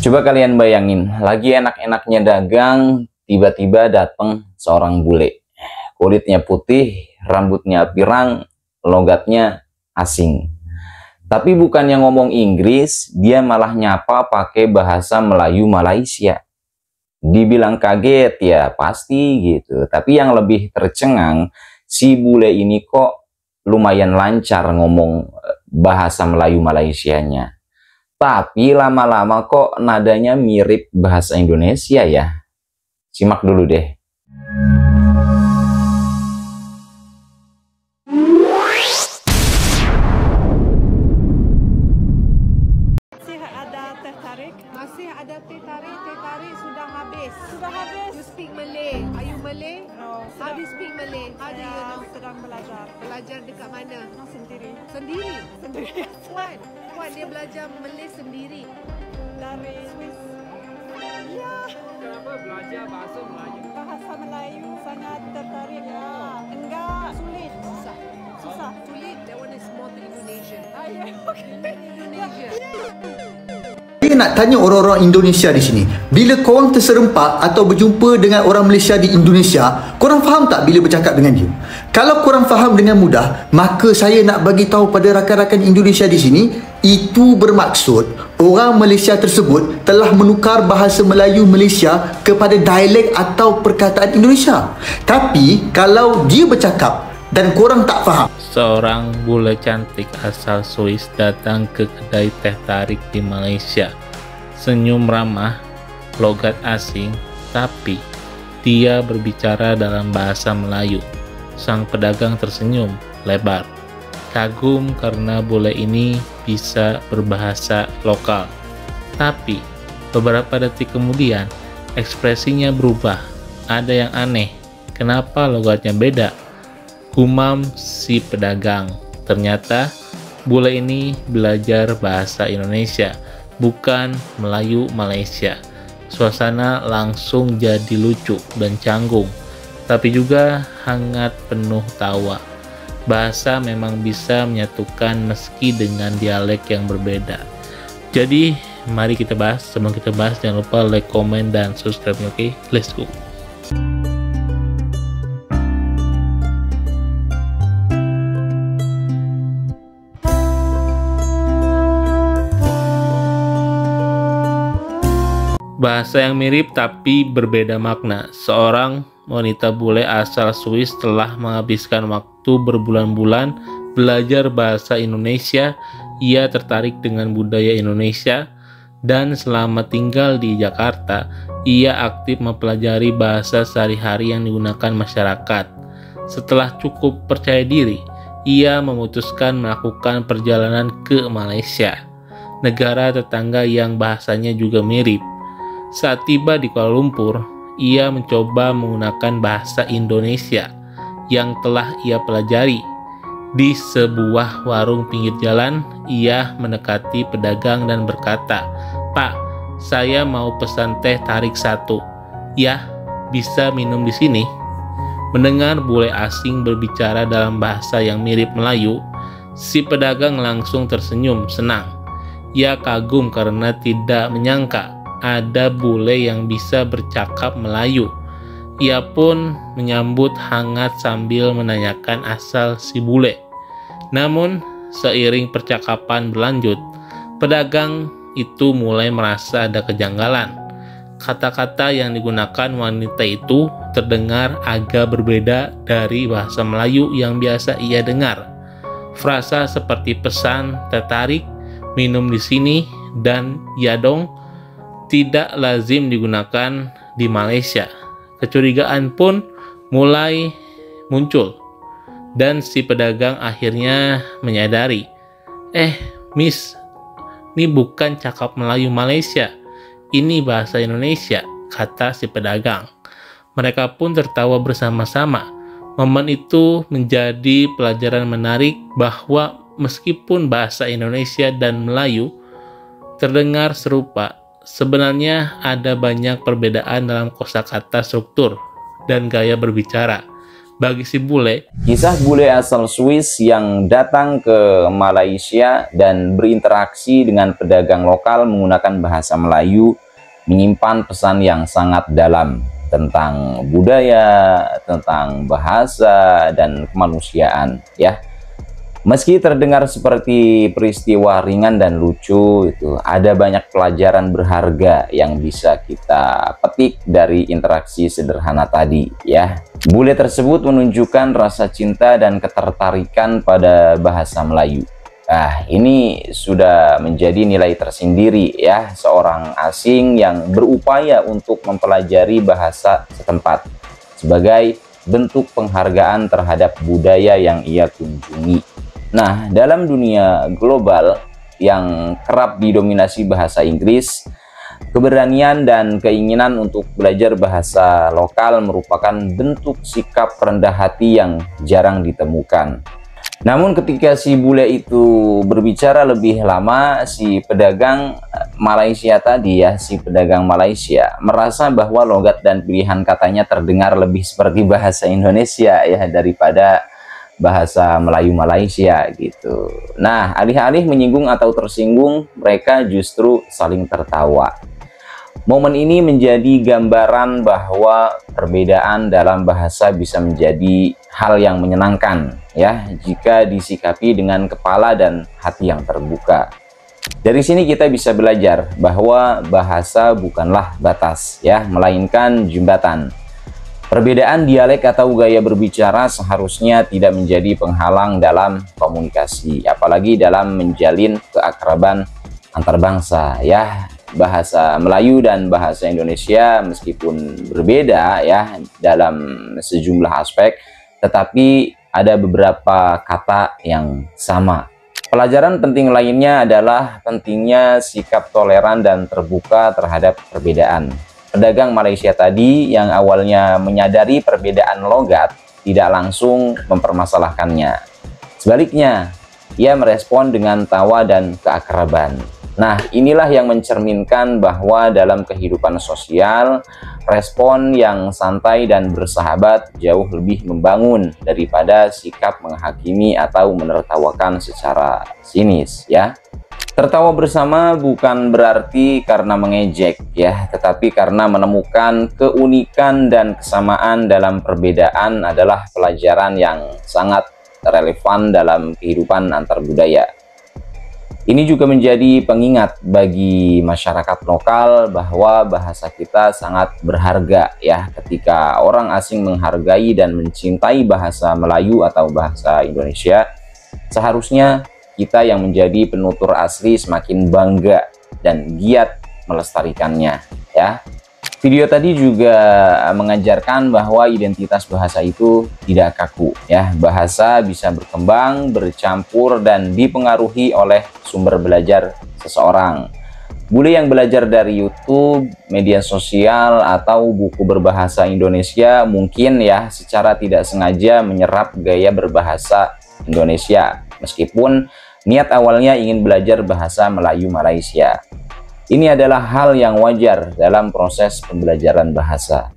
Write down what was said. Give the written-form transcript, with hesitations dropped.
Coba kalian bayangin, lagi enak-enaknya dagang, tiba-tiba datang seorang bule. Kulitnya putih, rambutnya pirang, logatnya asing. Tapi bukan yang ngomong Inggris, dia malah nyapa pakai bahasa Melayu Malaysia. Dibilang kaget ya pasti gitu. Tapi yang lebih tercengang, si bule ini kok lumayan lancar ngomong bahasa Melayu Malaysianya. Tapi lama-lama kok nadanya mirip bahasa Indonesia ya. Simak dulu deh. Masih ada teh tarik? Masih ada teh tarik. Teh tarik sudah habis. Sudah habis? You speak Malay. Are you Malay? No. How do you speak Malay? How do you know? Sedang belajar. Belajar dekat mana? Sendiri. Sendiri? Sendiri. Puan dia belajar Malay sendiri. Dari Swiss. Ya. Kenapa belajar bahasa Melayu? Bahasa Melayu sangat tertarik ya. Enggak sulit. Susah. Susah. Sulit. That one is more to Indonesian. Ah, ya. Okay. Indonesia. Saya nak tanya orang-orang Indonesia di sini, bila korang terserempak atau berjumpa dengan orang Malaysia di Indonesia, korang faham tak bila bercakap dengan dia? Kalau korang faham dengan mudah, maka saya nak bagi tahu pada rakan-rakan Indonesia di sini, itu bermaksud orang Malaysia tersebut telah menukar bahasa Melayu Malaysia kepada dialek atau perkataan Indonesia. Tapi kalau dia bercakap dan korang tak faham, Seorang bule cantik asal Swiss datang ke kedai teh tarik di Malaysia. Senyum ramah, logat asing, tapi dia berbicara dalam bahasa Melayu. Sang pedagang tersenyum lebar, kagum karena bule ini bisa berbahasa lokal. Tapi beberapa detik kemudian ekspresinya berubah. Ada yang aneh, kenapa logatnya beda? Gumam si pedagang. Ternyata bule ini belajar bahasa Indonesia, bukan Melayu Malaysia. Suasana langsung jadi lucu dan canggung, tapi juga hangat penuh tawa. Bahasa memang bisa menyatukan meski dengan dialek yang berbeda. Jadi mari kita bahas. Sebelum kita bahas, jangan lupa like, comment, dan subscribe. Oke, let's go. Bahasa yang mirip tapi berbeda makna. Seorang wanita bule asal Swiss telah menghabiskan waktu berbulan-bulan belajar bahasa Indonesia. Ia tertarik dengan budaya Indonesia dan selama tinggal di Jakarta, ia aktif mempelajari bahasa sehari-hari yang digunakan masyarakat. Setelah cukup percaya diri, ia memutuskan melakukan perjalanan ke Malaysia, negara tetangga yang bahasanya juga mirip. Saat tiba di Kuala Lumpur, ia mencoba menggunakan bahasa Indonesia yang telah ia pelajari. Di sebuah warung pinggir jalan, ia mendekati pedagang dan berkata, "Pak, saya mau pesan teh tarik 1. Ya, bisa minum di sini?" Mendengar bule asing berbicara dalam bahasa yang mirip Melayu, si pedagang langsung tersenyum senang. Ia kagum karena tidak menyangka ada bule yang bisa bercakap Melayu. Ia pun menyambut hangat sambil menanyakan asal si bule. Namun, seiring percakapan berlanjut, pedagang itu mulai merasa ada kejanggalan. Kata-kata yang digunakan wanita itu terdengar agak berbeda dari bahasa Melayu yang biasa ia dengar. Frasa seperti pesan, tertarik, minum di sini, dan ya dong tidak lazim digunakan di Malaysia. Kecurigaan pun mulai muncul dan si pedagang akhirnya menyadari, Miss, ini bukan cakap Melayu Malaysia, ini bahasa Indonesia, kata si pedagang. Mereka pun tertawa bersama-sama. Momen itu menjadi pelajaran menarik bahwa meskipun bahasa Indonesia dan Melayu terdengar serupa, sebenarnya ada banyak perbedaan dalam kosakata, struktur, dan gaya berbicara. Bagi si bule, kisah bule asal Swiss yang datang ke Malaysia dan berinteraksi dengan pedagang lokal menggunakan bahasa Melayu menyimpan pesan yang sangat dalam tentang budaya, tentang bahasa, dan kemanusiaan, ya. Meski terdengar seperti peristiwa ringan dan lucu, itu ada banyak pelajaran berharga yang bisa kita petik dari interaksi sederhana tadi, ya. Bule tersebut menunjukkan rasa cinta dan ketertarikan pada bahasa Melayu. Ini sudah menjadi nilai tersendiri, ya, seorang asing yang berupaya untuk mempelajari bahasa setempat sebagai bentuk penghargaan terhadap budaya yang ia kunjungi. Nah, dalam dunia global yang kerap didominasi bahasa Inggris, keberanian dan keinginan untuk belajar bahasa lokal merupakan bentuk sikap rendah hati yang jarang ditemukan. Namun ketika si bule itu berbicara lebih lama, si pedagang Malaysia tadi, ya, si pedagang Malaysia merasa bahwa logat dan pilihan katanya terdengar lebih seperti bahasa Indonesia, ya, daripada bahasa Melayu Malaysia gitu. Nah, alih-alih menyinggung atau tersinggung, mereka justru saling tertawa. Momen ini menjadi gambaran bahwa perbedaan dalam bahasa bisa menjadi hal yang menyenangkan, ya, jika disikapi dengan kepala dan hati yang terbuka. Dari sini kita bisa belajar bahwa bahasa bukanlah batas, ya, melainkan jembatan. Perbedaan dialek atau gaya berbicara seharusnya tidak menjadi penghalang dalam komunikasi, apalagi dalam menjalin keakraban antar bangsa, ya. Bahasa Melayu dan bahasa Indonesia meskipun berbeda, ya, dalam sejumlah aspek, tetapi ada beberapa kata yang sama. Pelajaran penting lainnya adalah pentingnya sikap toleran dan terbuka terhadap perbedaan. Pedagang Malaysia tadi yang awalnya menyadari perbedaan logat tidak langsung mempermasalahkannya. Sebaliknya, ia merespon dengan tawa dan keakraban. Nah, inilah yang mencerminkan bahwa dalam kehidupan sosial, respon yang santai dan bersahabat jauh lebih membangun daripada sikap menghakimi atau menertawakan secara sinis, ya. Tertawa bersama bukan berarti karena mengejek, ya, tetapi karena menemukan keunikan dan kesamaan dalam perbedaan adalah pelajaran yang sangat relevan dalam kehidupan antar budaya. Ini juga menjadi pengingat bagi masyarakat lokal bahwa bahasa kita sangat berharga, ya. Ketika orang asing menghargai dan mencintai bahasa Melayu atau bahasa Indonesia, seharusnya kita yang menjadi penutur asli semakin bangga dan giat melestarikannya, ya. Video tadi juga mengajarkan bahwa identitas bahasa itu tidak kaku, ya. Bahasa bisa berkembang, bercampur, dan dipengaruhi oleh sumber belajar seseorang. Bule yang belajar dari YouTube, media sosial, atau buku berbahasa Indonesia mungkin, ya, secara tidak sengaja menyerap gaya berbahasa Indonesia, meskipun niat awalnya ingin belajar bahasa Melayu Malaysia. Ini adalah hal yang wajar dalam proses pembelajaran bahasa.